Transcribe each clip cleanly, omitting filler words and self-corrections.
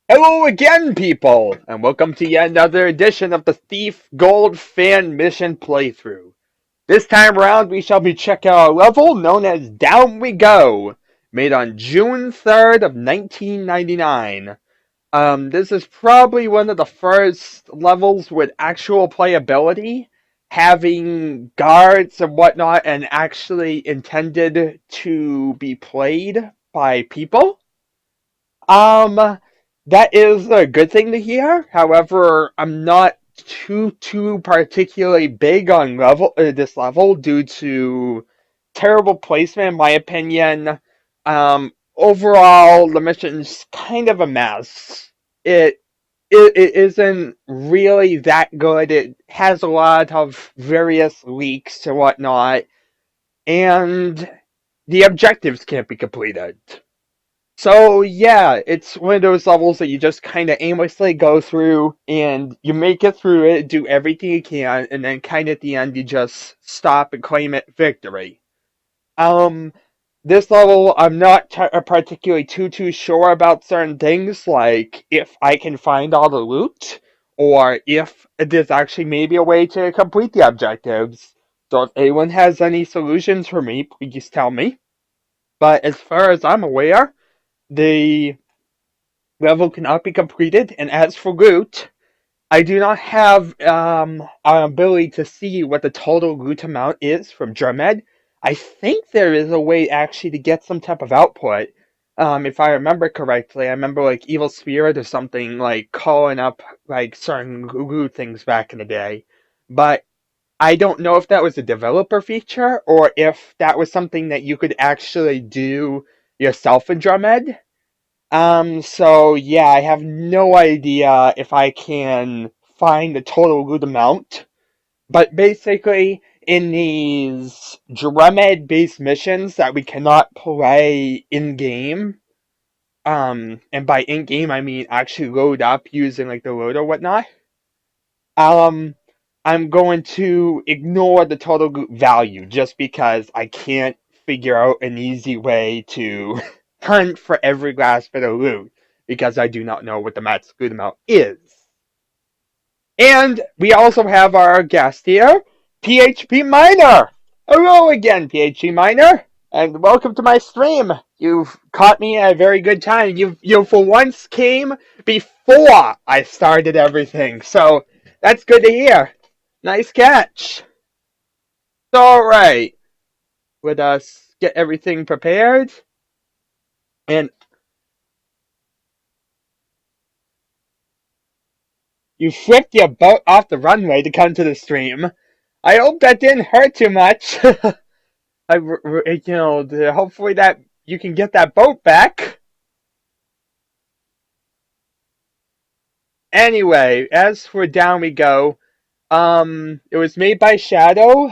Hello again, people, and welcome to yet another edition of the Thief Gold Fan Mission playthrough. This time around, we shall be checking out a level known as Down We Go, made on June 3rd of 1999. This is probably one of the first levels with actual playability, having guards and whatnot, and actually intended to be played by people. Um, that is a good thing to hear. However, I'm not too particularly big on this level due to terrible placement, in my opinion. Overall, the mission's kind of a mess. It it isn't really that good. It has a lot of various leaks and whatnot, and the objectives can't be completed. So yeah, it's one of those levels that you just kind of aimlessly go through, and you make it through it, do everything you can, and then kind of at the end you just stop and claim it victory. Um, this level I'm not particularly too sure about certain things, like if I can find all the loot, or if there's actually maybe a way to complete the objectives. So if anyone has any solutions for me, please tell me. But as far as I'm aware, the level cannot be completed, and as for loot, I do not have an ability to see what the total loot amount is from DromED. I think there is a way actually to get some type of output. If I remember correctly, I remember like Evil Spirit or something like calling up like certain loot things back in the day. But I don't know if that was a developer feature or if that was something that you could actually do yourself in DromED. So yeah, I have no idea if I can find the total loot amount. But basically, in these DromED based missions that we cannot play in game, and by in game I mean actually load up using like the load or whatnot, um, I'm going to ignore the total loot value just because I can't figure out an easy way to hunt for every last bit of loot because I do not know what the max loot amount is. And we also have our guest here, Phpminor. Hello again, Phpminor, and welcome to my stream. You've caught me at a very good time. You for once came before I started everything, so that's good to hear. Nice catch. All right, let us get everything prepared. And you flipped your boat off the runway to come to the stream. I hope that didn't hurt too much. Hopefully that you can get that boat back. Anyway, as for Down We Go, it was made by Shadow.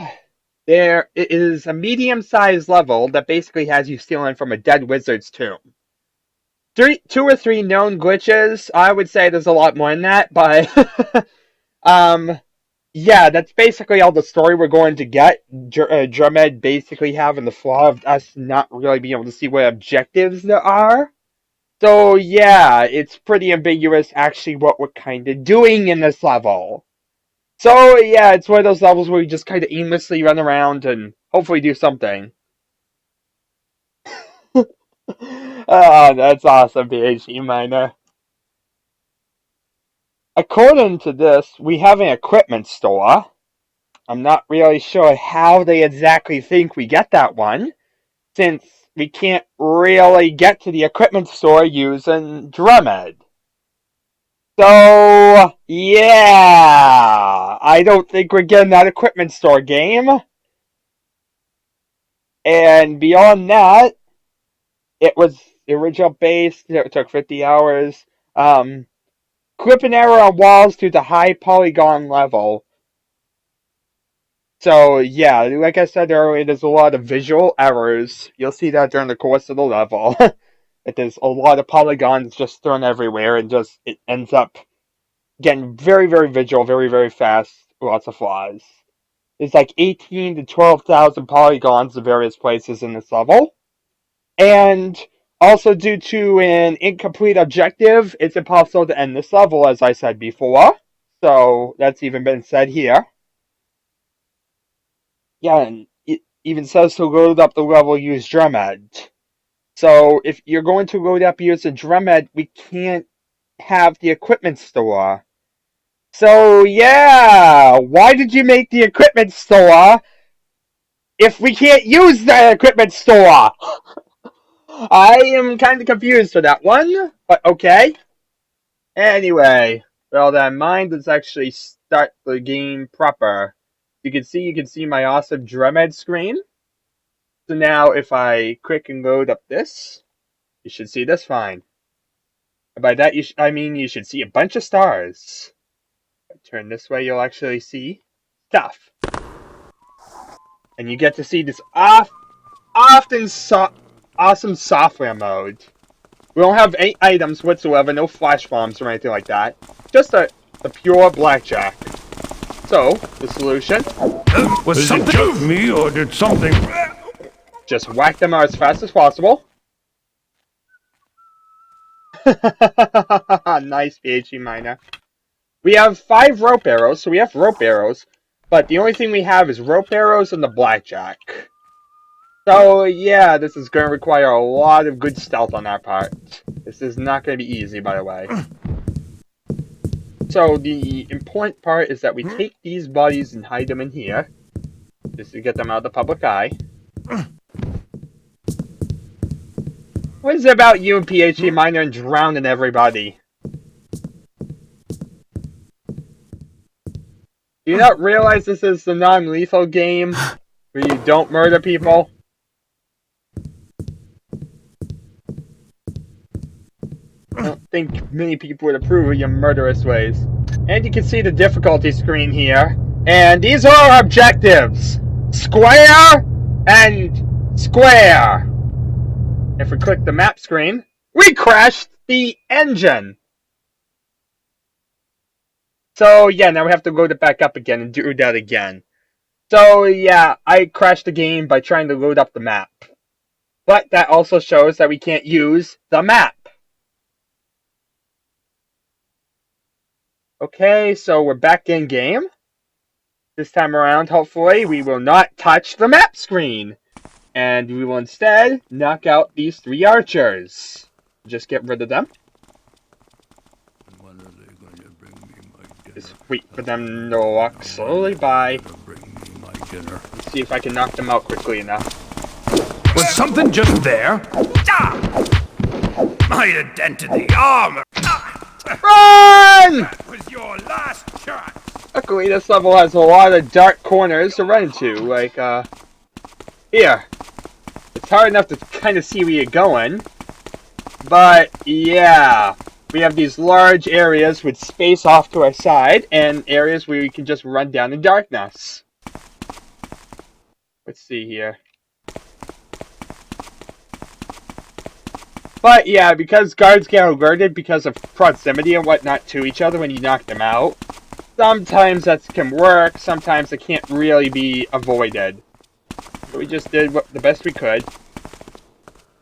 There it is a medium-sized level that basically has you stealing from a dead wizard's tomb. Two or three known glitches. I would say there's a lot more than that, but um, yeah, that's basically all the story we're going to get. DromED basically having the flaw of us not really being able to see what objectives there are. So yeah, it's pretty ambiguous actually what we're kind of doing in this level. So yeah, it's one of those levels where you just kind of aimlessly run around and hopefully do something. Oh, that's awesome, Phpminor. According to this, we have an equipment store. I'm not really sure how they exactly think we get that one, since we can't really get to the equipment store using DromED. So, yeah, I don't think we're getting that equipment store game. And beyond that, it was the original base. It took 50 hours. Clipping error on walls due to high polygon level. So, yeah, like I said earlier, there's a lot of visual errors. You'll see that during the course of the level. That there's a lot of polygons just thrown everywhere, and just it ends up getting very visual, very fast. Lots of flaws. There's like 18 to 12,000 polygons in various places in this level. And Also, due to an incomplete objective, it's impossible to end this level, as I said before. So, that's even been said here. Yeah, and it even says to load up the level, use DromED. So, if you're going to load up using DromED, we can't have the equipment store. So, yeah, why did you make the equipment store if we can't use the equipment store? I am kind of confused with that one, but okay. Anyway, well then, mine does actually start the game proper. You can see my awesome DromED screen. So now, if I click and load up this, you should see this fine. And by that, I mean you should see a bunch of stars. If I turn this way, you'll actually see stuff, and you get to see this often awesome software mode. We don't have any items whatsoever, no flash bombs or anything like that. Just a pure blackjack. So, the solution... Was it just me, or did something... Just whack them out as fast as possible. Nice, Phpminor. We have 5 rope arrows, so we have rope arrows. But the only thing we have is rope arrows and the blackjack. So, yeah, this is going to require a lot of good stealth on our part. This is not going to be easy, by the way. So, the important part is that we take these bodies and hide them in here. Just to get them out of the public eye. What is it about you and Phpminor and drowning everybody? Do you not realize this is the non-lethal game? Where you don't murder people? I don't think many people would approve of your murderous ways. And you can see the difficulty screen here. And these are our objectives. Square and square. If we click the map screen, we crashed the engine. So yeah, now we have to load it back up again and do that again. So yeah, I crashed the game by trying to load up the map. But that also shows that we can't use the map. Okay, so we're back in game. This time around, hopefully, we will not touch the map screen. And we will instead knock out these 3 archers. Just get rid of them. When are they going to bring me my dinner? Just wait for them to walk slowly by. Bring me my dinner. Let's see if I can knock them out quickly enough. Was something just there? My identity, armor! Run! That was your last chance! Luckily, this level has a lot of dark corners to run into. Like, here. It's hard enough to kind of see where you're going. But, yeah. We have these large areas with space off to our side, and areas where we can just run down in darkness. Let's see here. But, yeah, because guards get alerted because of proximity and whatnot to each other when you knock them out, sometimes that can work, sometimes it can't really be avoided. So we just did the best we could.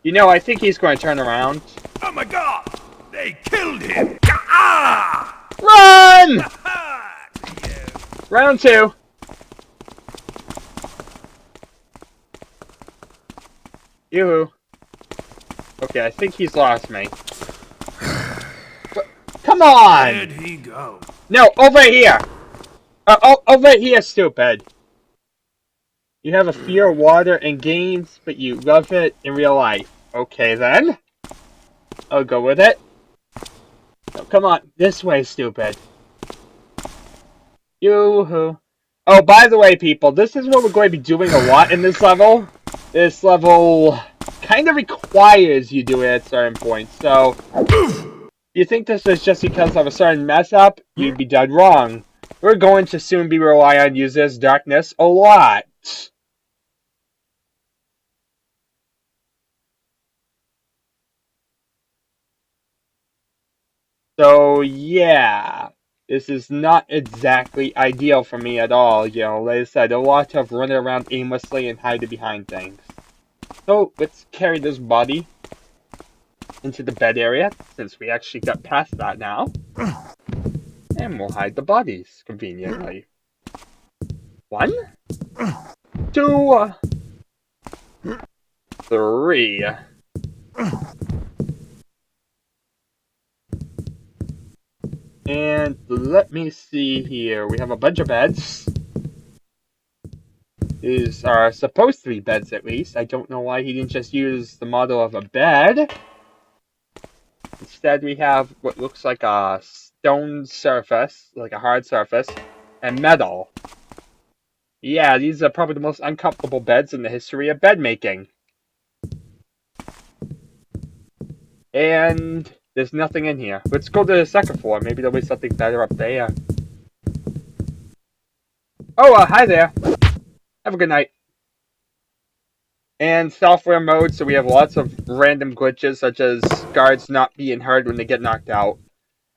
You know, I think he's going to turn around. Oh my god! They killed him! Ah! Run! Round 2. Yoo-hoo. Okay, I think he's lost me. But, come on! Where'd he go? No, over here! Over here, stupid! You have a fear of water in games, but you love it in real life. Okay, then. I'll go with it. Oh, come on, this way, stupid. Yoo-hoo. Oh, by the way, people, this is what we're going to be doing a lot in this level. This level kind of requires you do it at certain points, so... If you think this is just because of a certain mess-up, you'd be dead wrong. We're going to soon be relying on users' darkness a lot. So, yeah. This is not exactly ideal for me at all, you know. Like I said, a lot of running around aimlessly and hiding behind things. So, let's carry this body. into the bed area, since we actually got past that now. And we'll hide the bodies, conveniently. 1, 2, 3. And let me see here. We have a bunch of beds. These are supposed to be beds, at least. I don't know why he didn't just use the model of a bed. Instead, we have what looks like a stone surface, like a hard surface, and metal. Yeah, these are probably the most uncomfortable beds in the history of bed making. And there's nothing in here. Let's go to the second floor. Maybe there'll be something better up there. Oh, hi there. Have a good night. And software mode, so we have lots of random glitches, such as guards not being heard when they get knocked out.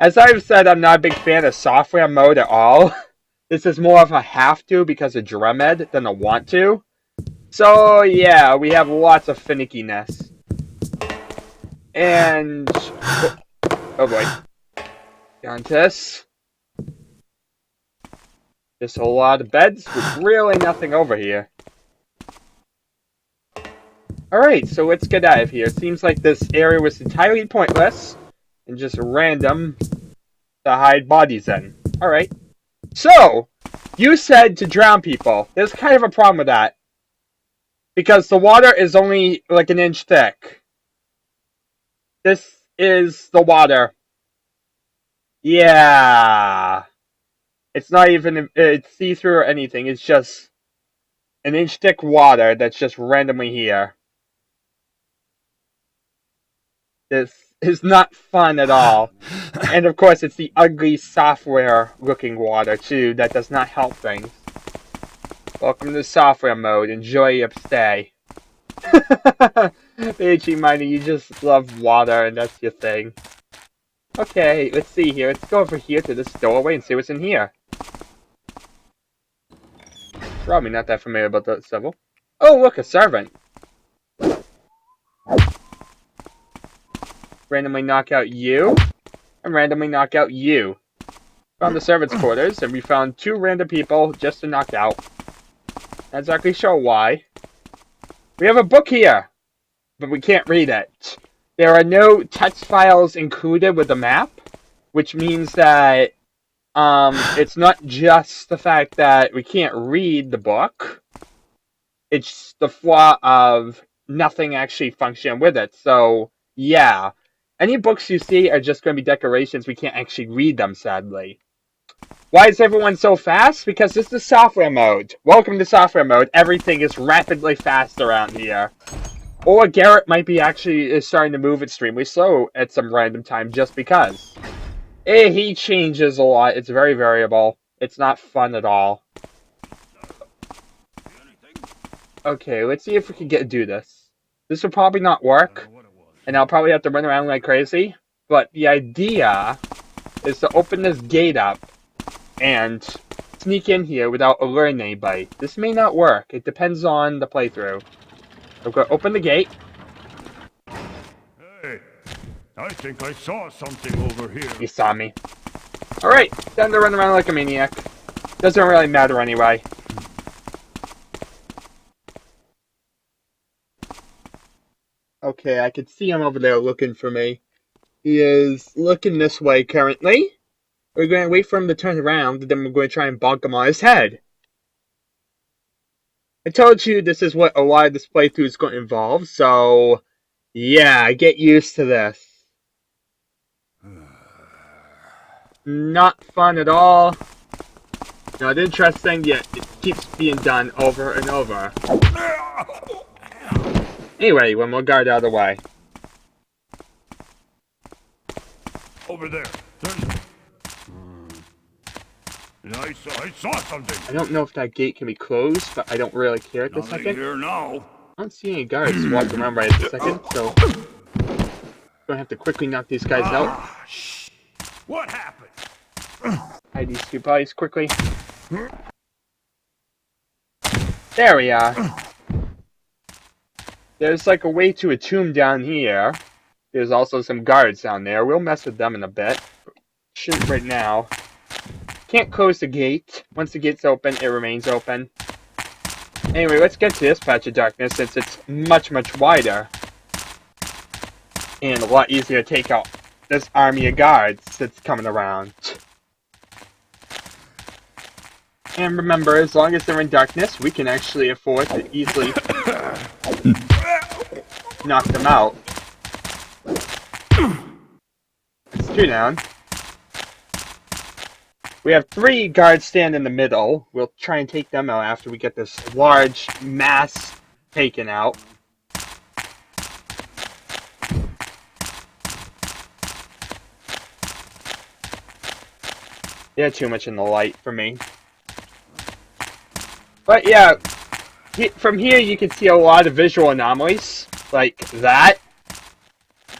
As I've said, I'm not a big fan of software mode at all. This is more of a have to because of DromED than a want to. So yeah, we have lots of finickiness. And oh boy. Countess. Just a lot of beds with really nothing over here. Alright, so let's get out of here. It seems like this area was entirely pointless and just random to hide bodies in. Alright. So, you said to drown people. There's kind of a problem with that. Because the water is only like an inch thick. This is the water. Yeah. It's not even, it's see-through or anything. It's just an inch thick water that's just randomly here. This is not fun at all. And of course, it's the ugly software-looking water, too. That does not help things. Welcome to software mode. Enjoy your stay. Phpminor, you just love water, and that's your thing. Okay, let's see here. Let's go over here to this doorway and see what's in here. Probably not that familiar about that level. Oh, look, a servant. Randomly knock out you, and randomly knock out you. Found the servants' quarters, and we found 2 random people just to knock out. Not exactly sure why. We have a book here, but we can't read it. There are no text files included with the map, which means that it's not just the fact that we can't read the book. It's the flaw of nothing actually functioning with it. So, yeah. Any books you see are just going to be decorations. We can't actually read them, sadly. Why is everyone so fast? Because this is software mode. Welcome to software mode. Everything is rapidly fast around here. Or Garrett might be actually starting to move extremely slow at some random time just because. He changes a lot. It's very variable. It's not fun at all. Okay, let's see if we can do this. This will probably not work. And I'll probably have to run around like crazy. But the idea is to open this gate up and sneak in here without alerting anybody. This may not work. It depends on the playthrough. I'm going to open the gate. Hey, I think I saw something over here. You saw me. Alright, time to run around like a maniac. Doesn't really matter anyway. Okay, I can see him over there looking for me. He is looking this way currently. We're going to wait for him to turn around, and then we're going to try and bonk him on his head. I told you this is what a lot of this playthrough is going to involve, so yeah, get used to this. Not fun at all. Not interesting, yet it keeps being done over and over. Anyway, one more guard out of the way. Over there. I saw something. I don't know if that gate can be closed, but I don't really care at this second. Here now. I don't see any guards walking around right at this second, so I'm gonna have to quickly knock these guys out. What happened? Hide these 2 bodies quickly. There we are. There's like a way to a tomb down here. There's also some guards down there. We'll mess with them in a bit. Shouldn't right now. Can't close the gate. Once the gate's open, it remains open. Anyway, let's get to this patch of darkness since it's much, much wider. And a lot easier to take out this army of guards that's coming around. And remember, as long as they're in darkness, we can actually afford to easily knock them out. That's 2 down. We have 3 guards stand in the middle. We'll try and take them out after we get this large mass taken out. They're too much in the light for me. But yeah, from here you can see a lot of visual anomalies, like that.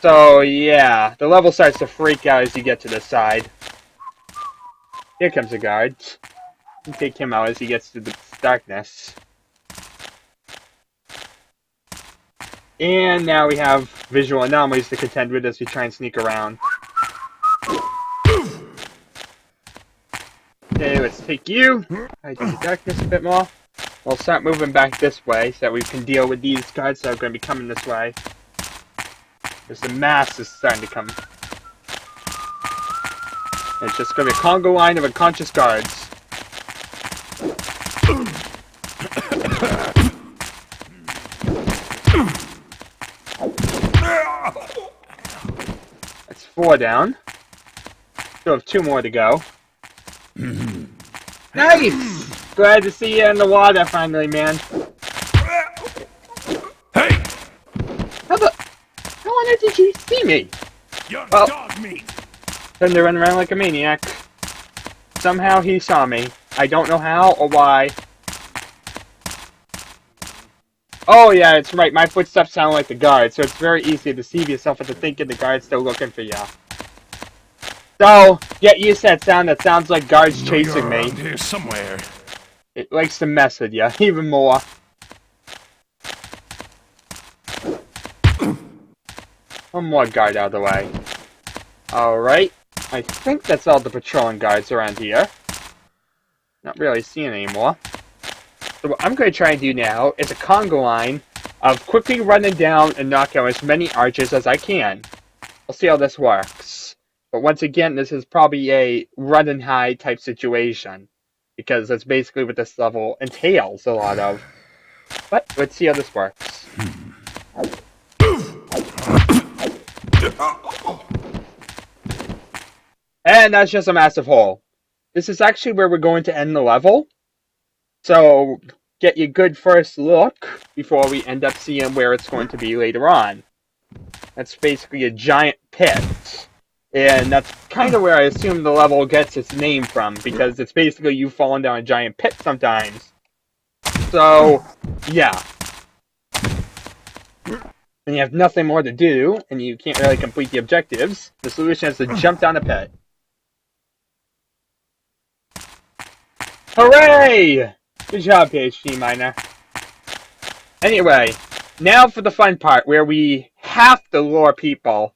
So yeah, the level starts to freak out as you get to the side. Here comes the guard. You take him out as he gets to the darkness. And now we have visual anomalies to contend with as we try and sneak around. Okay, let's take you. Hide in the darkness a bit more. We'll start moving back this way so that we can deal with these guards that are going to be coming this way. There's a mass is starting to come. It's just going to be a Congo line of unconscious guards. That's 4 down. Still have 2 more to go. Nice! Glad to see you in the water finally, man. Hey! How on earth did you see me? You're Well, dog meat! Turned to run around like a maniac. Somehow he saw me. I don't know how or why. Oh yeah, it's right. My footsteps sound like the guards, so it's very easy to deceive yourself into thinking the guard's still looking for you. So, get used to that sound. That sounds like guards chasing me. Around here somewhere. It likes to mess with you, even more. One more guard out of the way. Alright. I think that's all the patrolling guards around here. Not really seeing anymore. So what I'm going to try and do now is a Congo line of quickly running down and knock out as many archers as I can. We'll see how this works. But once again, this is probably a run and hide type situation. Because that's basically what this level entails a lot of. But let's see how this works. And that's just a massive hole. This is actually where we're going to end the level. So, get your good first look before we end up seeing where it's going to be later on. That's basically a giant pit. And that's kind of where I assume the level gets its name from, because it's basically you falling down a giant pit sometimes. So, yeah. And you have nothing more to do, and you can't really complete the objectives. The solution is to jump down a pit. Hooray! Good job, Phpminor. Anyway, now for the fun part, where we have to lure people.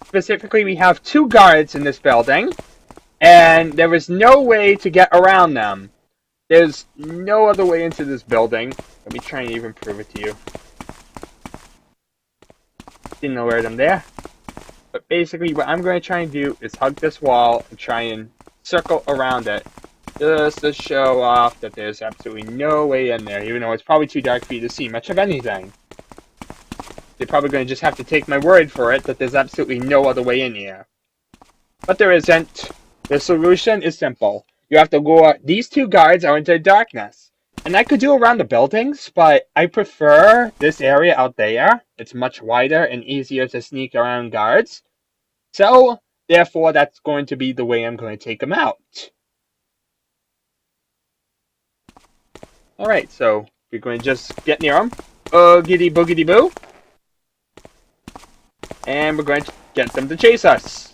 Specifically, we have 2 guards in this building, and there is no way to get around them. There's no other way into this building. Let me try and even prove it to you. Didn't alert them there. But basically, what I'm going to try and do is hug this wall and try and circle around it. Just to show off that there's absolutely no way in there, even though it's probably too dark for you to see much of anything. They're probably going to just have to take my word for it that there's absolutely no other way in here. But there isn't. The solution is simple. You have to lure these 2 guards out into the darkness. And I could do around the buildings, but I prefer this area out there. It's much wider and easier to sneak around guards. So, therefore, that's going to be the way I'm going to take them out. Alright, so we're going to just get near them. Oogity boogity boo. And we're going to get them to chase us.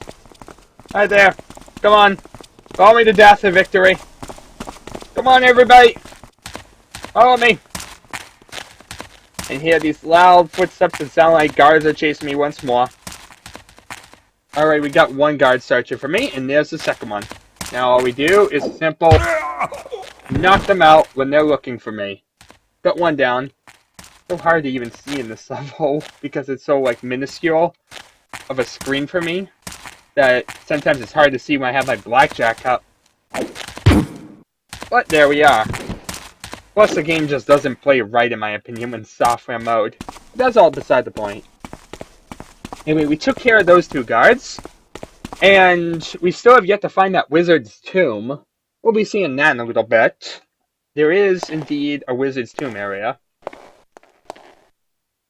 Hi there. Come on. Follow me to death and victory. Come on, everybody. Follow me. And hear these loud footsteps that sound like guards are chasing me once more. Alright, we got one guard searching for me, and there's the second one. Now all we do is simple knock them out when they're looking for me. Got one down. So hard to even see in this level because it's so like minuscule of a screen for me that sometimes it's hard to see when I have my blackjack up. But there we are. Plus the game just doesn't play right in my opinion when software mode. That's all beside the point. Anyway, we took care of those two guards. And we still have yet to find that wizard's tomb. We'll be seeing that in a little bit. There is indeed a wizard's tomb area.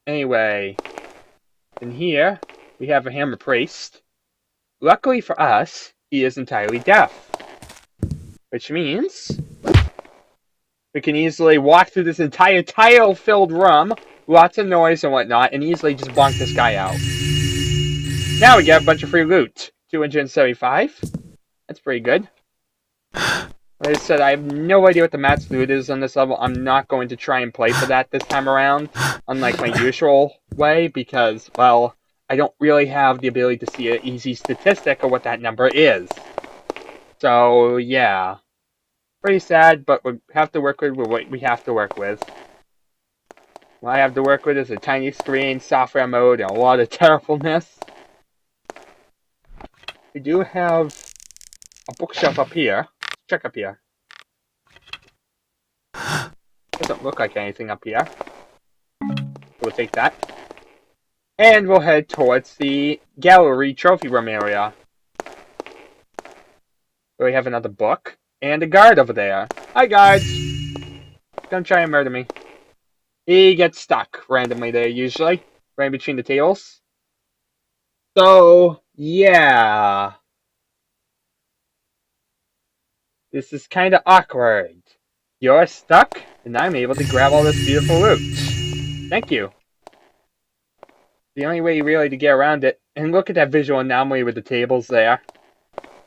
Anyway, in here we have a hammer priest. Luckily for us, he is entirely deaf. Which means we can easily walk through this entire tile-filled room, lots of noise and whatnot, and easily just bonk this guy out. Now we get a bunch of free loot. 275. That's pretty good. Like I said, I have no idea what the max loot is on this level. I'm not going to try and play for that this time around, unlike my usual way, because, well, I don't really have the ability to see an easy statistic of what that number is. So, yeah. Pretty sad, but we have to work with what we have to work with. What I have to work with is a tiny screen, software mode, and a lot of terribleness. We do have a bookshelf up here. Let's check up here. Doesn't look like anything up here. We'll take that. And we'll head towards the gallery trophy room area. We have another book. And a guard over there. Hi, guards! Don't try and murder me. He gets stuck randomly there, usually. Right between the tables. So, yeah. This is kind of awkward. You're stuck, and I'm able to grab all this beautiful loot. Thank you. The only way really to get around it, and look at that visual anomaly with the tables there.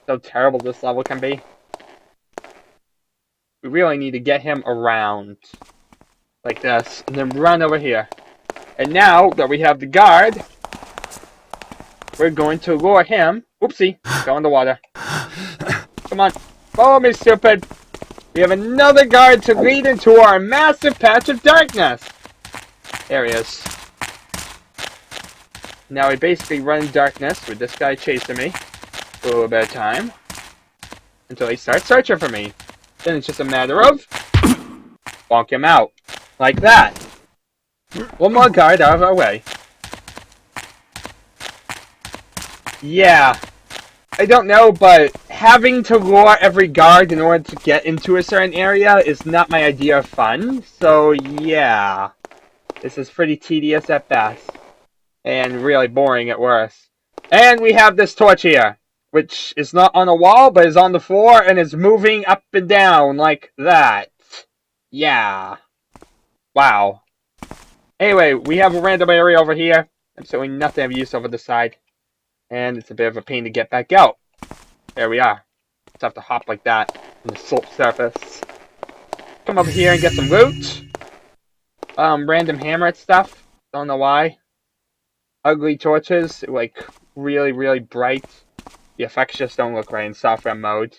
So terrible this level can be. We really need to get him around. Like this, and then run over here. And now that we have the guard, we're going to lure him. Oopsie, go in the water. Come on, follow me, stupid. We have another guard to lead into our massive patch of darkness. There he is. Now we basically run in darkness with this guy chasing me for a little bit of time until he starts searching for me. Then it's just a matter of bonk him out. Like that. One more guard out of our way. Yeah. I don't know, but having to lure every guard in order to get into a certain area is not my idea of fun. So, yeah. This is pretty tedious at best. And really boring at worst. And we have this torch here. Which is not on a wall, but is on the floor and is moving up and down like that. Yeah. Wow. Anyway, we have a random area over here. Absolutely nothing of use over the side. And it's a bit of a pain to get back out. There we are. Just have to hop like that on the slope surface. Come over here and get some loot. Random hammer and stuff. Don't know why. Ugly torches. Like, really, really bright. The effects just don't look right in software mode.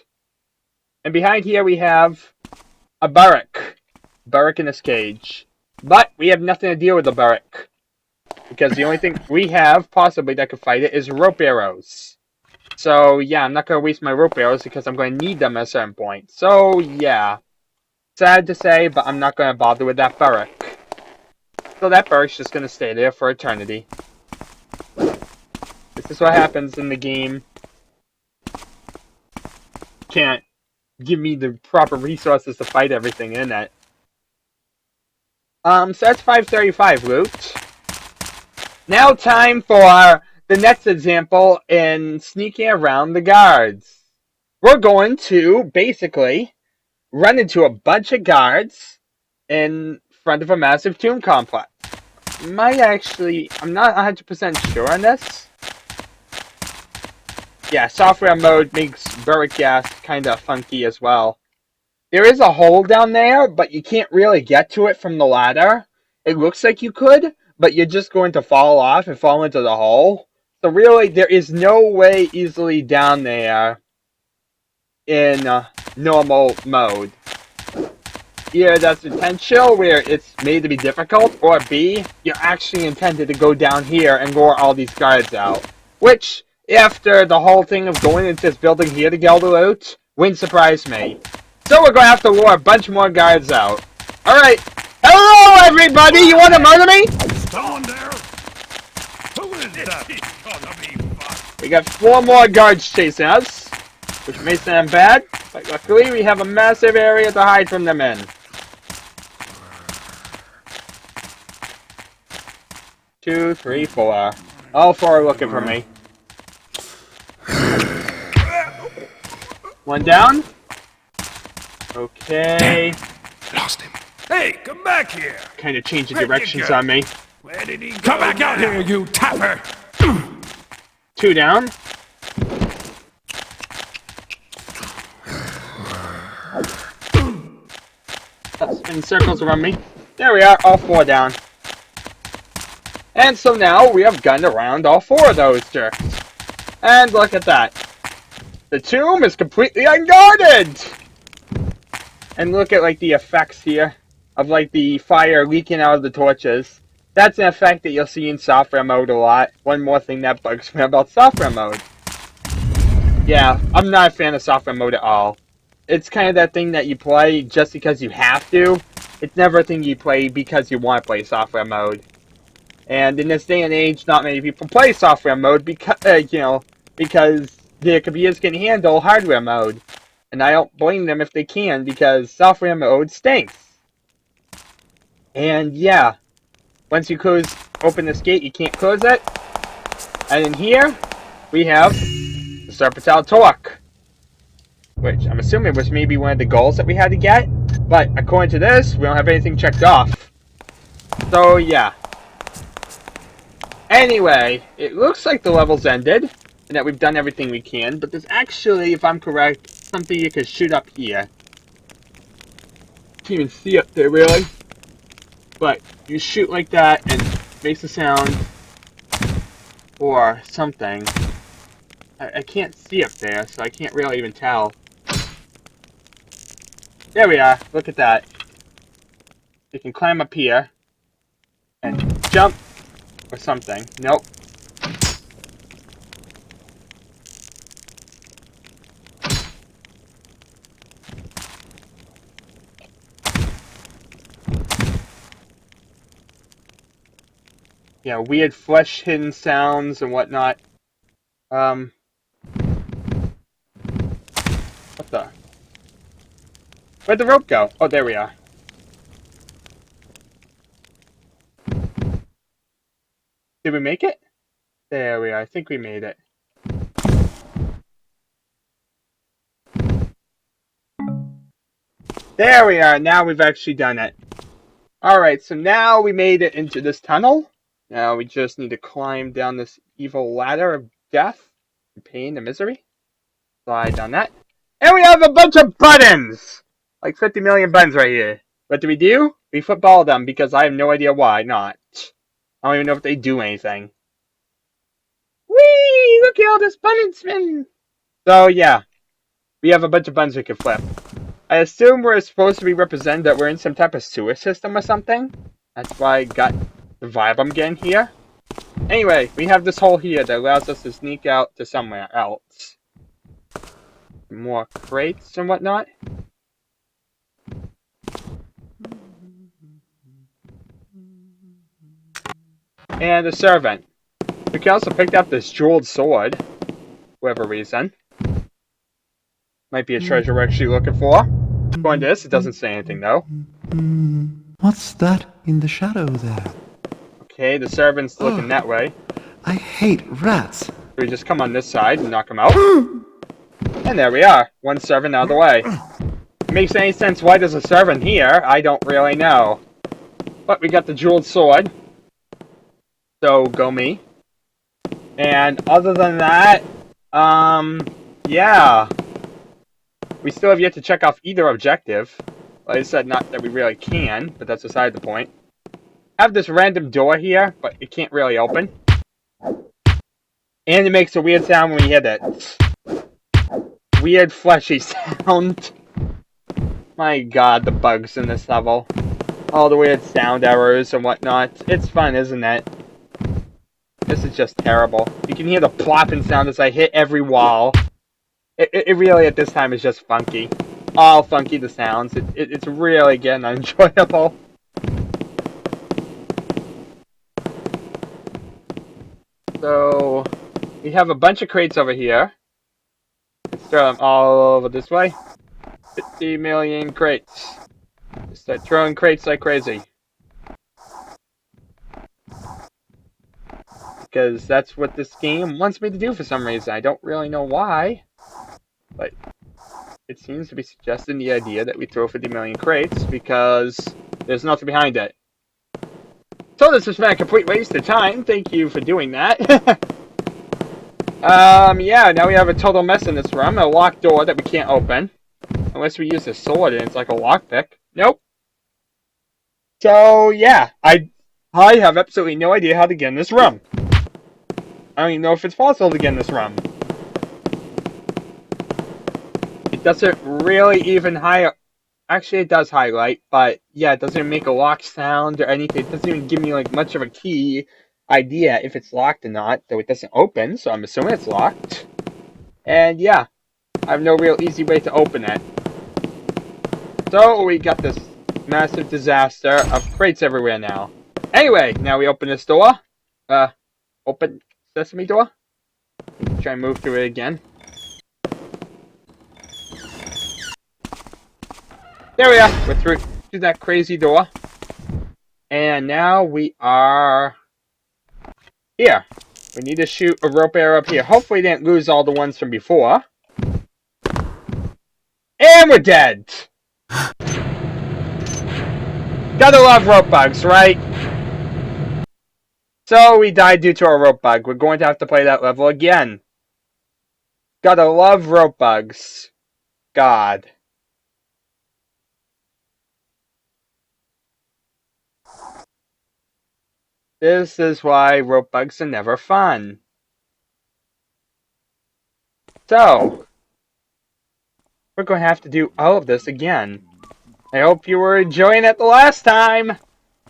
And behind here we have a Barrack. Barrack in his cage. But we have nothing to deal with the Barrack. Because the only thing we have, possibly, that could fight it is rope arrows. So, yeah, I'm not going to waste my rope arrows because I'm going to need them at a certain point. So, yeah. Sad to say, but I'm not going to bother with that Barrack. So that Barrack's just going to stay there for eternity. This is what happens in the game. Can't give me the proper resources to fight everything in it. So that's 535 loot. Now time for the next example in sneaking around the guards. We're going to basically run into a bunch of guards in front of a massive tomb complex. I'm not 100% sure on this. Yeah, software mode makes Buric Gas kind of funky as well. There is a hole down there, but you can't really get to it from the ladder. It looks like you could, but you're just going to fall off and fall into the hole. So really, there is no way easily down there in normal mode. Either that's intentional, where it's made to be difficult, or B, you're actually intended to go down here and lure all these guards out. Which, after the whole thing of going into this building here to get all the loot, wouldn't surprise me. So we're going to have to lure a bunch more guards out. Alright, hello everybody, you want to murder me? Someone there? Who is that? It's gonna be fun. We got 4 more guards chasing us, which may sound bad, but luckily we have a massive area to hide from them in. 2, 3, 4. All 4 are looking for me. 1 down. Okay. Lost him. Hey, come back here. Kind of changing Where'd you directions go? on me. Where did he go? Come back out here, you tapper. 2 down. In circles around me. There we are, all 4 down. And so now we have gunned around all 4 of those jerks. And look at that. The tomb is completely unguarded! And look at like the effects here of like the fire leaking out of the torches. That's an effect that you'll see in software mode a lot. One more thing that bugs me about software mode. Yeah, I'm not a fan of software mode at all. It's kind of that thing that you play just because you have to. It's never a thing you play because you want to play software mode. And in this day and age, not many people play software mode because, because their computers can handle hardware mode. And I don't blame them if they can, because software mode stinks. And yeah, once you open this gate, you can't close it. And in here, we have the Serpentine Torque, which I'm assuming was maybe one of the goals that we had to get. But according to this, we don't have anything checked off. So yeah. Anyway, it looks like the level's ended, and that we've done everything we can, but there's actually, if I'm correct, something you can shoot up here. Can't even see up there, really. But you shoot like that, and it makes a sound, or something. I can't see up there, so I can't really even tell. There we are, look at that. You can climb up here, and jump, or something. Nope. Yeah, weird flesh hidden sounds and whatnot. What the? Where'd the rope go? Oh, there we are. Did we make it? There we are. I think we made it. There we are. Now we've actually done it. Alright, so now we made it into this tunnel. Now we just need to climb down this evil ladder of death, and pain, and misery. Slide down that. And we have a bunch of buttons! Like 50 million buttons right here. What do? We football them because I have no idea why not. I don't even know if they do anything. Whee! Look at all this button spin! So yeah, we have a bunch of buttons we can flip. I assume we're supposed to be represented that we're in some type of sewer system or something. That's why I got the vibe I'm getting here. Anyway, we have this hole here that allows us to sneak out to somewhere else. More crates and whatnot. And a servant. We can also pick up this jeweled sword. For whatever reason. Might be a treasure we're actually looking for. Going to this, it doesn't say anything though. What's that in the shadow there? Okay, the servant's looking that way. I hate rats. So we just come on this side and knock him out. And there we are. One servant out of the way. Makes any sense why there's a servant here, I don't really know. But we got the jeweled sword. So, go me. And other than that, yeah. We still have yet to check off either objective. Like I said, not that we really can, but that's beside the point. I have this random door here, but it can't really open. And it makes a weird sound when we hit it. Weird fleshy sound. My god, the bugs in this level. All the weird sound errors and whatnot. It's fun, isn't it? This is just terrible. You can hear the plopping sound as I hit every wall. It really, at this time, is just funky. All funky, the sounds. It's really getting unenjoyable. So, we have a bunch of crates over here. Let's throw them all over this way. 50 million crates. Just start throwing crates like crazy. Because that's what this game wants me to do for some reason. I don't really know why. But it seems to be suggesting the idea that we throw 50 million crates because there's nothing behind it. So this has been a complete waste of time. Thank you for doing that. Yeah, now we have a total mess in this room. A locked door that we can't open. Unless we use a sword and it's like a lockpick. Nope. So, yeah. I have absolutely no idea how to get in this room. I don't even know if it's possible to get in this room. It doesn't really even highlight. Actually, it does highlight, but yeah, it doesn't make a lock sound or anything. It doesn't even give me like much of a key idea if it's locked or not, though it doesn't open, so I'm assuming it's locked. And yeah, I have no real easy way to open it. So we got this massive disaster of crates everywhere now. Anyway, now we open this door. Open sesame door. Try and move through it again. There we are. We're through that crazy door. And now we are here. We need to shoot a rope arrow up here. Hopefully we didn't lose all the ones from before. And we're dead. Gotta love rope bugs, right? So we died due to a rope bug. We're going to have to play that level again. Gotta love rope bugs. God. This is why rope bugs are never fun. So, we're going to have to do all of this again. I hope you were enjoying it the last time,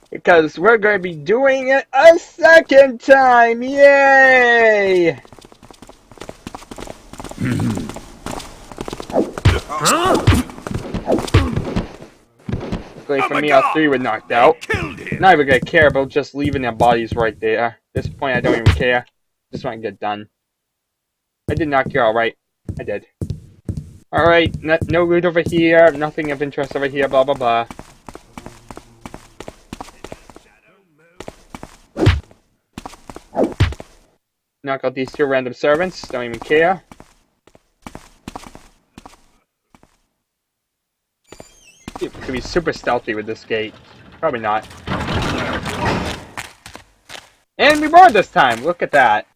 because we're going to be doing it a second time. Yay! Luckily for me, all three were knocked out. Not even going to care about just leaving their bodies right there. At this point, I don't even care. Just want to get done. I did knock you all right. I did. Alright, no loot over here, nothing of interest over here, blah blah blah. Knock out these two random servants, don't even care. It could be super stealthy with this gate. Probably not. And we roared this time, look at that.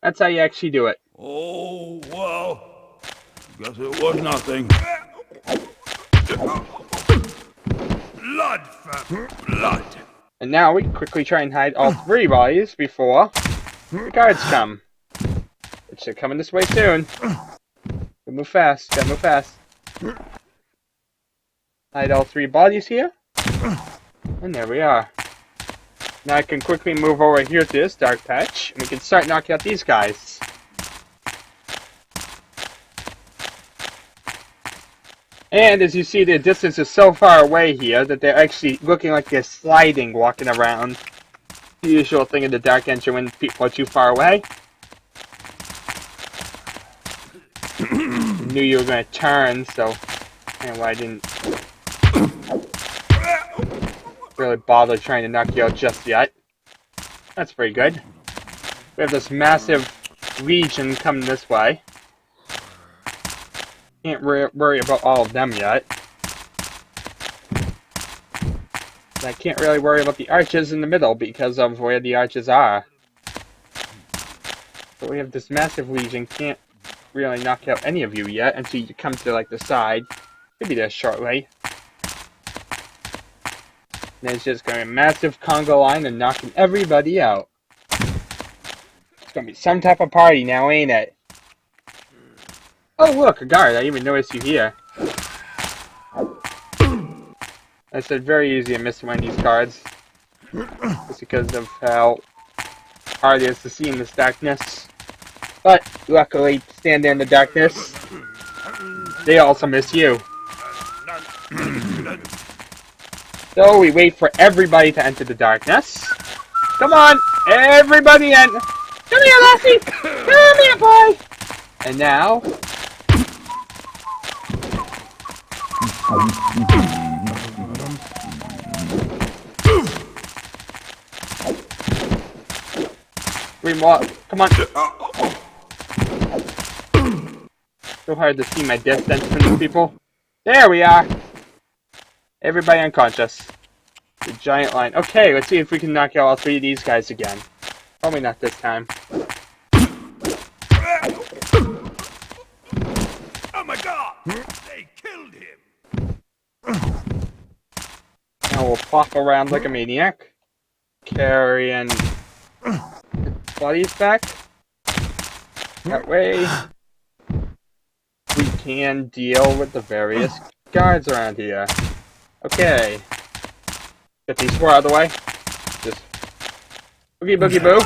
That's how you actually do it. Oh, well, guess it was nothing. Blood, fam, blood. And now we can quickly try and hide all three bodies before the guards come. Which they're coming this way soon. Gotta move fast, gotta move fast. Hide all three bodies here. And there we are. Now I can quickly move over here to this dark patch, and we can start knocking out these guys. And as you see, the distance is so far away here that they're actually looking like they're sliding, walking around. The usual thing in the Dark Engine when people are too far away. I knew you were going to turn, so anyway, I didn't really bother trying to knock you out just yet. That's pretty good. We have this massive legion coming this way. Can't worry about all of them yet. I can't really worry about the arches in the middle because of where the arches are. But we have this massive legion, can't really knock out any of you yet until you come to like the side. Could be there shortly. And it's just going a massive conga line and knocking everybody out. gonna be some type of party now, ain't it? Oh look, a guard. I didn't even noticed you here. I said very easy to miss one of these cards. Just because of how hard it is to see in this darkness. But luckily, stand there in the darkness, they also miss you. So we wait for everybody to enter the darkness. Come on, everybody in. Come here, Lassie. Come here, boy. And now. Three more. Come on. So hard to see my distance from these people. There we are. Everybody unconscious. The giant line. Okay, let's see if we can knock out all three of these guys again. Probably not this time. Oh my god! They killed him! Now we'll pop around like a maniac. Carrying bodies back. That way we can deal with the various guards around here. Okay. Get these four out of the way. Just boogie boogie boo.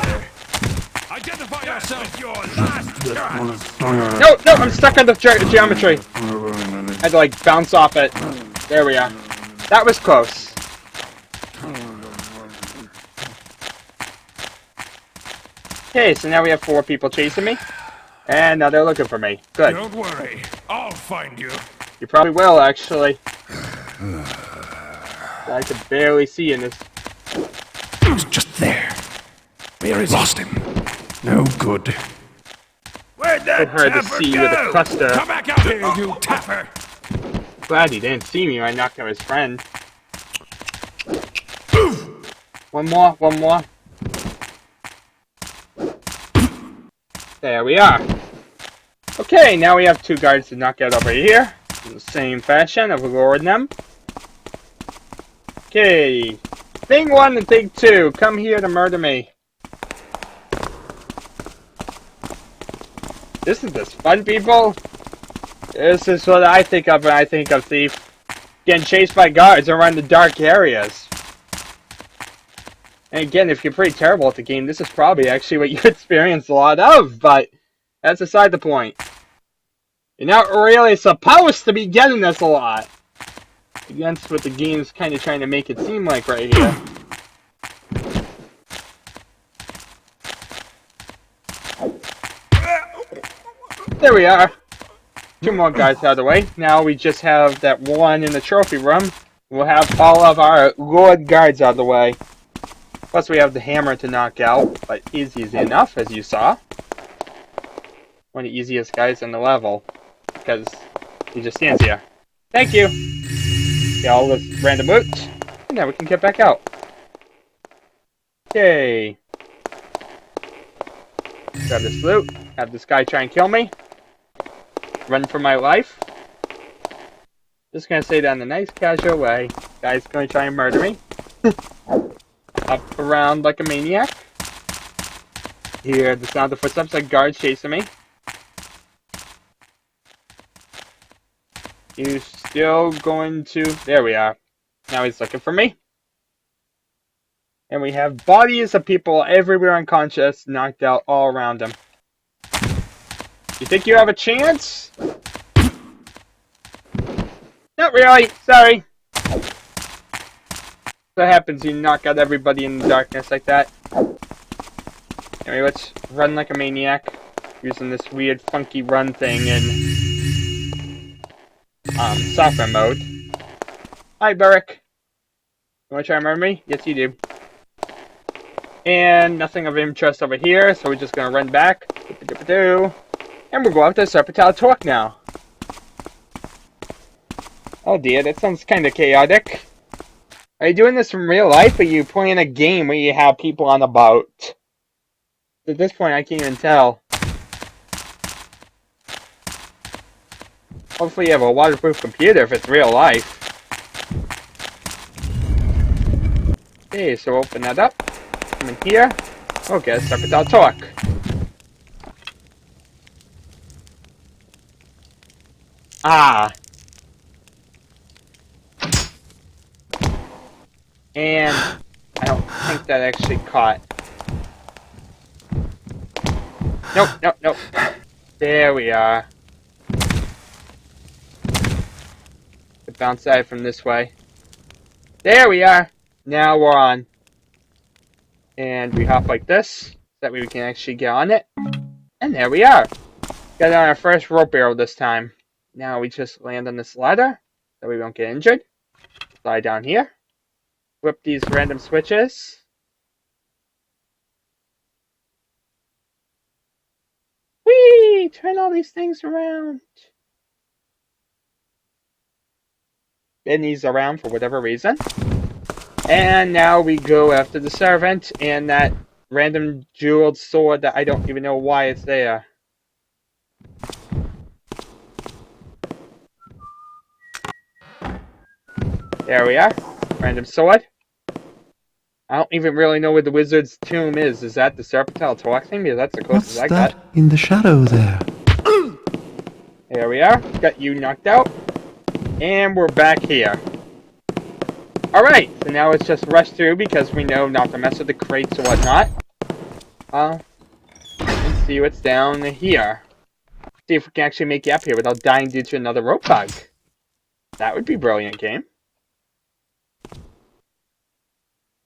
Identify yourself, your last chance! No, I'm stuck on the geometry. I had to like bounce off it. There we are. That was close. Okay, so now we have 4 people chasing me. And now they're looking for me. Good. Don't worry, I'll find you. You probably will, actually. I can barely see in this. He was just there. Where is he? Lost him. No good. Where'd that So hard to tapper see go? with a cluster. Come back out here, you tapper! Glad he didn't see me when I knocked out his friend. One more. There we are. Okay, now we have 2 guards to knock out over here. In the same fashion of luring them. Okay. Thing 1 and thing 2, come here to murder me. This is this fun, people. This is what I think of when I think of Thief. Getting chased by guards around the dark areas. And again, if you're pretty terrible at the game, this is probably actually what you experience a lot of, but that's aside the point. You're not really supposed to be getting this a lot. Against what the game's kind of trying to make it seem like right here. There we are. 2 more guys out of the way. Now we just have that one in the trophy room. We'll have all of our Lord guards out of the way. Plus we have the hammer to knock out, but easy enough, as you saw. One of the easiest guys in the level. Because he just stands here. Thank you! Get all this random loot. And now we can get back out. Yay! Grab this loot. Have this guy try and kill me. Run for my life. Just gonna say that in a nice casual way. Guy's gonna try and murder me. Up around like a maniac. Hear the sound of footsteps like guards chasing me. He's still going to... There we are. Now he's looking for me. And we have bodies of people everywhere unconscious, knocked out all around him. You think you have a chance? Not really. Sorry. What happens when you knock out everybody in the darkness like that? Anyway, let's run like a maniac. Using this weird funky run thing in software mode. Hi, Beric. You wanna try and murder me? Yes, you do. And nothing of interest over here, so we're just gonna run back. And we'll go up to Serpentine Talk now. Oh dear, that sounds kinda chaotic. Are you doing this in real life, or are you playing a game where you have people on a boat? At this point, I can't even tell. Hopefully you have a waterproof computer if it's real life. Okay, so open that up. Come in here. Okay, Serpentine Talk. Ah. And I don't think that actually caught. Nope, nope, nope. There we are. Bounce out from this way. There we are. Now we're on. And we hop like this. So that way we can actually get on it. And there we are. Got on our first rope barrel this time. Now we just land on this ladder. So we won't get injured. Slide down here. Whip these random switches. Whee! Turn all these things around. Spin these around for whatever reason. And now we go after the servant and that random jeweled sword that I don't even know why it's there. There we are. Random sword. I don't even really know where the wizard's tomb is. Is that the Serpentine Talk thing? Because that's the closest What's I that got. in the shadow there? There we are. Got you knocked out. And we're back here. Alright, so now let's just rush through because we know not to mess with the crates or whatnot. And see what's down here. See if we can actually make it up here without dying due to another rope bug. That would be a brilliant game.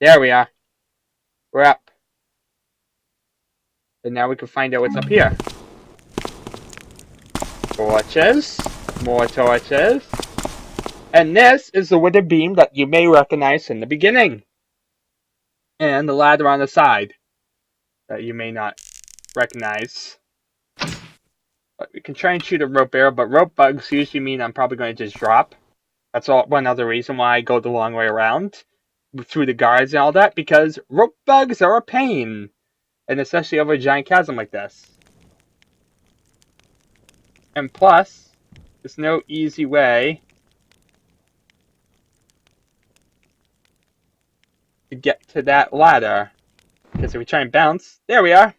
There we are. We're up. And now we can find out what's up here. Torches. More torches. And this is the wooden beam that you may recognize in the beginning. And the ladder on the side that you may not recognize. But we can try and shoot a rope arrow, but rope bugs usually mean I'm probably going to just drop. That's one other reason why I go the long way around through the guards and all that, because rope bugs are a pain. And especially over a giant chasm like this. And plus, there's no easy way to get to that ladder. Because if we try and bounce, there we are.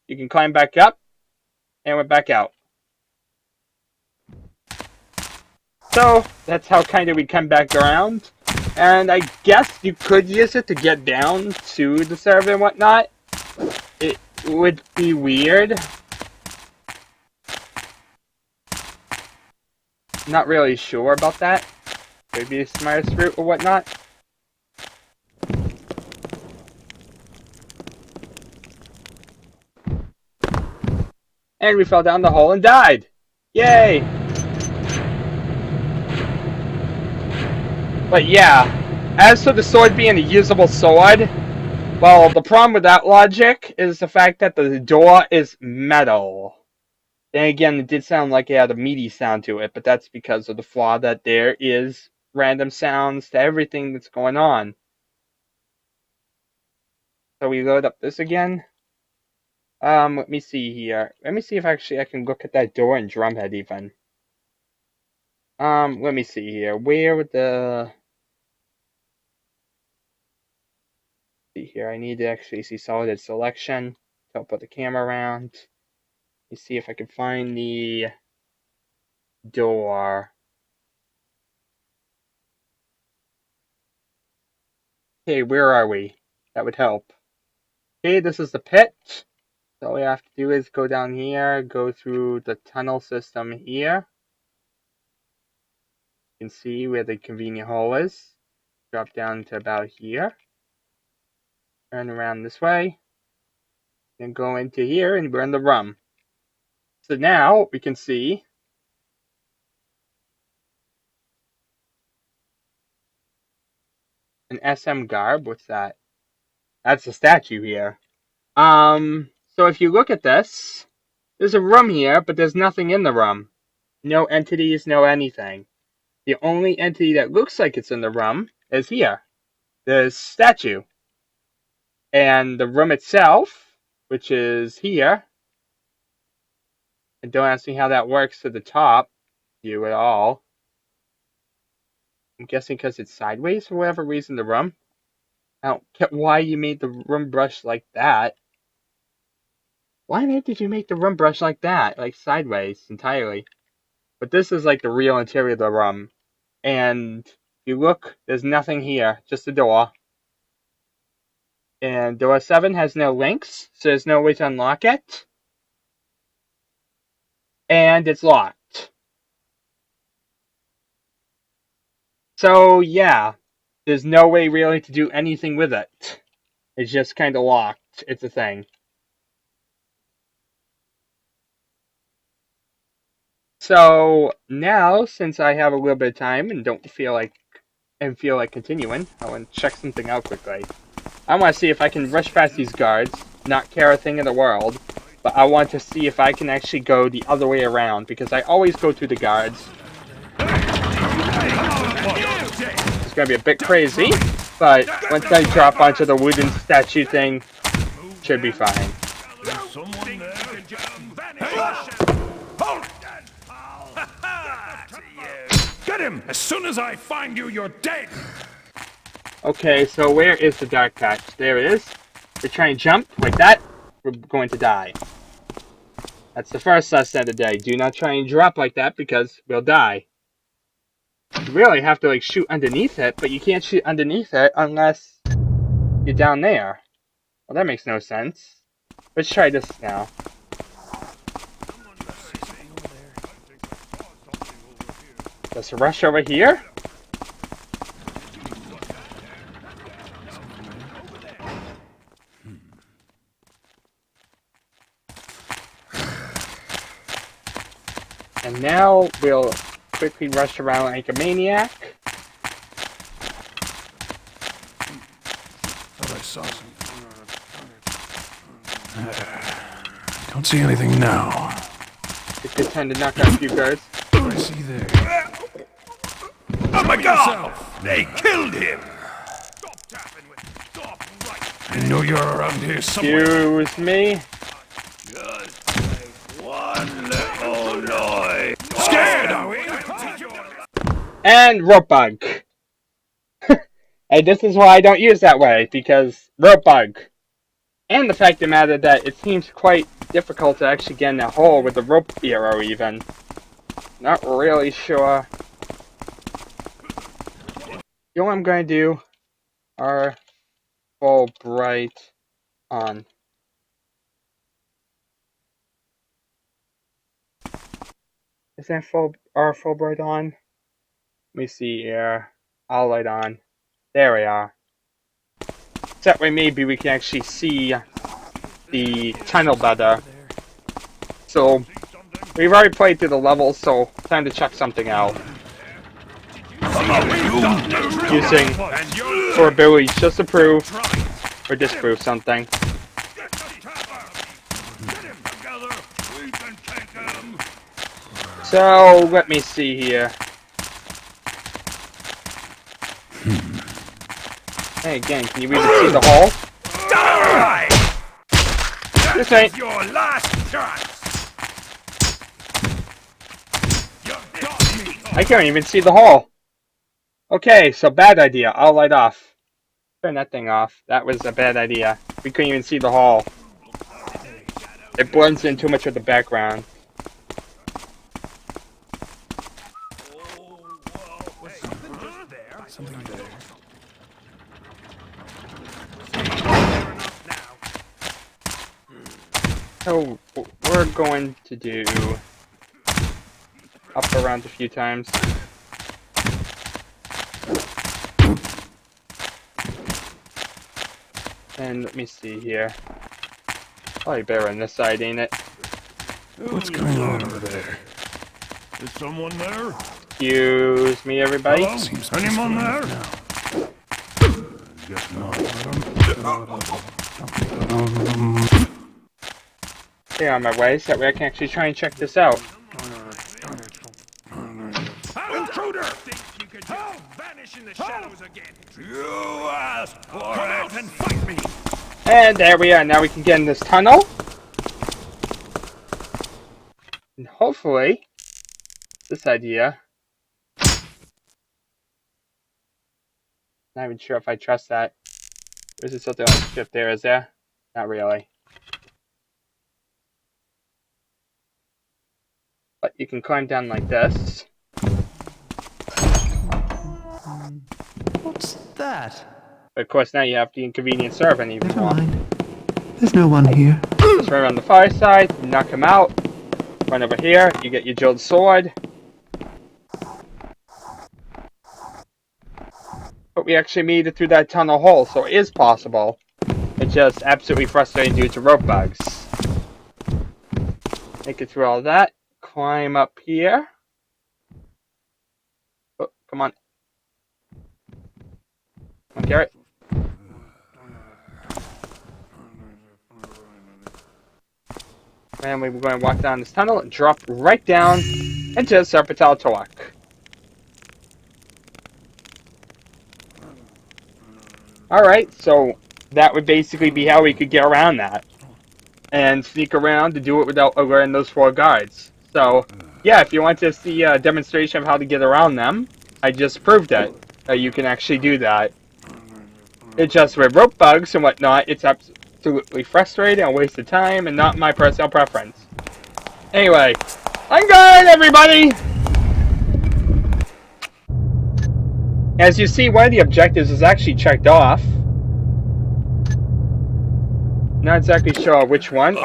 You can climb back up, and we're back out. So, that's how kind of we come back around. And I guess you could use it to get down to the server and whatnot. It would be weird. Not really sure about that. Maybe the smartest route or whatnot. And we fell down the hole and died. Yay! But yeah, as for the sword being a usable sword, well, the problem with that logic is the fact that the door is metal. Then again, it did sound like it had a meaty sound to it, but that's because of the flaw that there is random sounds to everything that's going on. So we load up this again. Let me see here. Let me see if actually I can look at that door in DromED even. Let me see here. Where would the... See here, I need to actually see solid selection. So I'll put the camera around. Let me see if I can find the door. Okay, where are we? That would help. Okay, this is the pit. So all we have to do is go down here, go through the tunnel system here. You can see where the convenient hole is. Drop down to about here. Turn around this way. Then go into here and we're in the room. So now we can see an SM garb. What's that? That's a statue here. So if you look at this, there's a room here, but there's nothing in the room. No entities, no anything. The only entity that looks like it's in the room is here. The statue. And the room itself, which is here, and don't ask me how that works to the top view at all. I'm guessing because it's sideways for whatever reason, the room. I don't get why you made the room brush like that. Why did you make the room brush like that? Like sideways entirely. But this is like the real interior of the room. And if you look, there's nothing here, just a door. And door 7 has no links, so there's no way to unlock it. And it's locked. So yeah, there's no way really to do anything with it. It's just kind of locked. It's a thing. So now, since I have a little bit of time and don't feel like continuing, I want to check something out quickly. I want to see if I can rush past these guards, not care a thing in the world, but I want to see if I can actually go the other way around, because I always go through the guards. It's going to be a bit crazy, but once I drop onto the wooden statue thing, should be fine. Get him! As soon as I find you, you're dead! Okay, so where is the dark patch? There it is. If we try and jump like that, we're going to die. That's the first lesson of the day. Do not try and drop like that, because we'll die. You really have to like shoot underneath it, but you can't shoot underneath it unless you're down there. Well, that makes no sense. Let's try this now. Let's rush over here. And now we'll quickly rush around like a maniac. Thought I saw something. Don't see anything now. It's a good time to knock out a few guards. What do I see there? Oh my God! They killed him! I know you're around here somewhere. Excuse me. One little noise. Scared, are we? And rope bug. And this is why I don't use that way, because rope bug. And the fact of the matter that it seems quite difficult to actually get in a hole with the rope arrow even. Not really sure. You know what I'm going to do? Our full bright on. Is that our full bright on? Let me see here. All light on. There we are. That way maybe we can actually see the tunnel better. So, we've already played through the levels, so time to check something out. Using for abilities just to prove or disprove something. So, let me see here. Hey, again, can you even see the hole? Die! This ain't your last chance! I can't even see the hole. Okay, so bad idea. I'll light off. Turn that thing off. That was a bad idea. We couldn't even see the hole. It blends in too much with the background. Something there. So, we're going to do up around a few times. And let me see here. Probably better on this side, ain't it? What's going on over there? Is someone there? Excuse me, everybody. Hello? Seems anyone there? Guess not. Stay on my way, so that way I can actually try and check this out. Intruder! How? Vanish in the shadows again. You asked for it. Come out and fight me. And there we are. Now we can get in this tunnel. And hopefully, this idea. Not even sure if I trust that. Or is it something like shift there, is there? Not really. But you can climb down like this. What's that? But of course, now you have the inconvenience serve any if you Never want. mind. There's no one here. Just run around the far side, knock him out. Run over here, you get your jeweled sword. But we actually made it through that tunnel hole, so it is possible. It's just absolutely frustrating due to rope bugs. Make it through all that. Climb up here. Oh, come on. Come on, Garrett. And we're going to walk down this tunnel and drop right down into the Serpentine Torque. Alright, so that would basically be how we could get around that. And sneak around to do it without alerting those 4 guards. So, yeah, if you want to see a demonstration of how to get around them, I just proved it. You can actually do that. It's just with rope bugs and whatnot, it's absolutely frustrating, a waste of time, and not my personal preference. Anyway, I'm good, everybody! As you see, one of the objectives is actually checked off. Not exactly sure which one.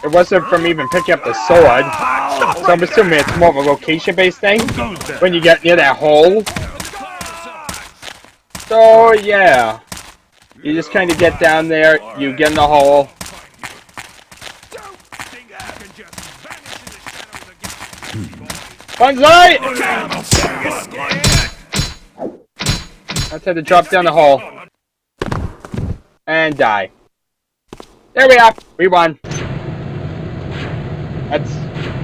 It wasn't from even picking up the sword, so I'm assuming it's more of a location-based thing when you get near that hole. So yeah, you just kind of get down there, you get in the hole. Banzai! Let's have to drop down the hole and die. There we are. We won. That's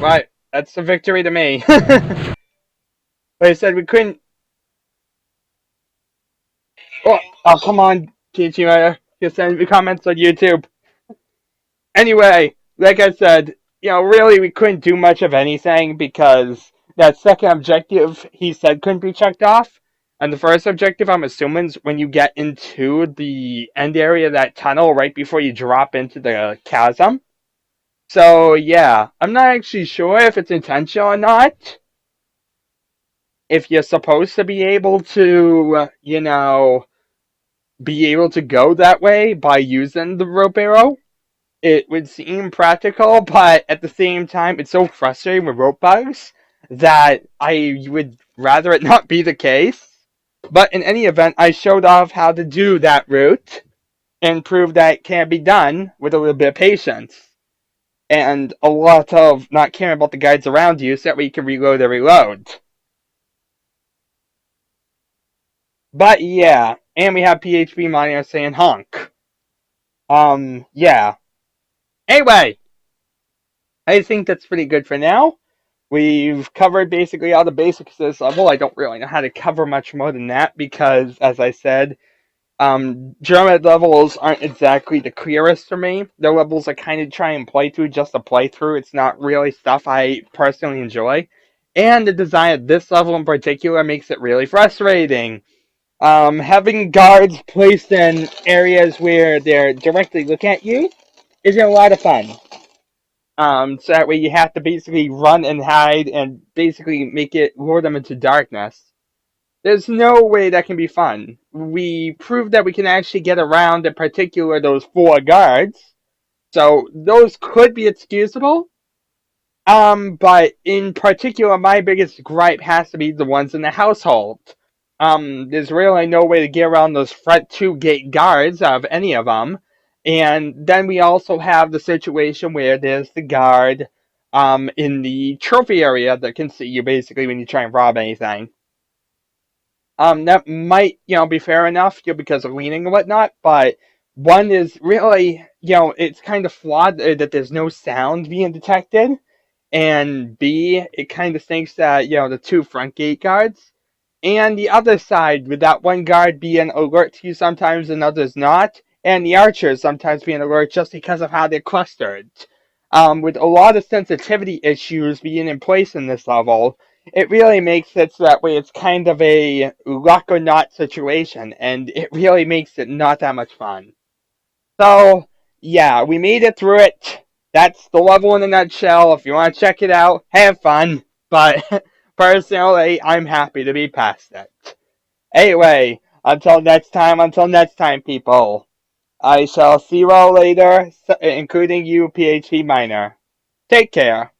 right. That's a victory to me. Like I said, we couldn't. Oh, come on, Phpminor. You send me comments on YouTube. Anyway, like I said, really we couldn't do much of anything because that second objective he said couldn't be checked off. And the first objective, I'm assuming, is when you get into the end area of that tunnel right before you drop into the chasm. So, yeah, I'm not actually sure if it's intentional or not. If you're supposed to be able to, be able to go that way by using the rope arrow. It would seem practical, but at the same time, it's so frustrating with rope bugs that I would rather it not be the case. But in any event, I showed off how to do that route and proved that it can be done with a little bit of patience. And a lot of not caring about the guides around you so that way you can reload and reload. But yeah, and we have Phpminor saying honk. Yeah. Anyway, I think that's pretty good for now. We've covered basically all the basics of this level. I don't really know how to cover much more than that because, as I said, DromED levels aren't exactly the clearest for me. The levels I kind of try and play through just to play through. It's not really stuff I personally enjoy. And the design of this level in particular makes it really frustrating. Having guards placed in areas where they're directly looking at you is a lot of fun. So that way you have to basically run and hide and basically lure them into darkness. There's no way that can be fun. We proved that we can actually get around, in particular, those 4 guards. So those could be excusable. But in particular, my biggest gripe has to be the ones in the household. There's really no way to get around those front 2 gate guards of any of them. And then we also have the situation where there's the guard in the trophy area that can see you basically when you try and rob anything. That might, be fair enough, because of leaning and whatnot, but one is really, it's kind of flawed that there's no sound being detected, and B, it kind of stinks that, the 2 front gate guards, and the other side, with that one guard being alert to you sometimes and others not, and the archers sometimes being alert just because of how they're clustered. With a lot of sensitivity issues being in place in this level, it really makes it so that way it's kind of a luck or not situation, and it really makes it not that much fun. So, yeah, we made it through it. that's the level in a nutshell. If you want to check it out, have fun. But personally, I'm happy to be past it. Anyway, until next time, people. I shall see you all later, including you, Phpminor. Take care.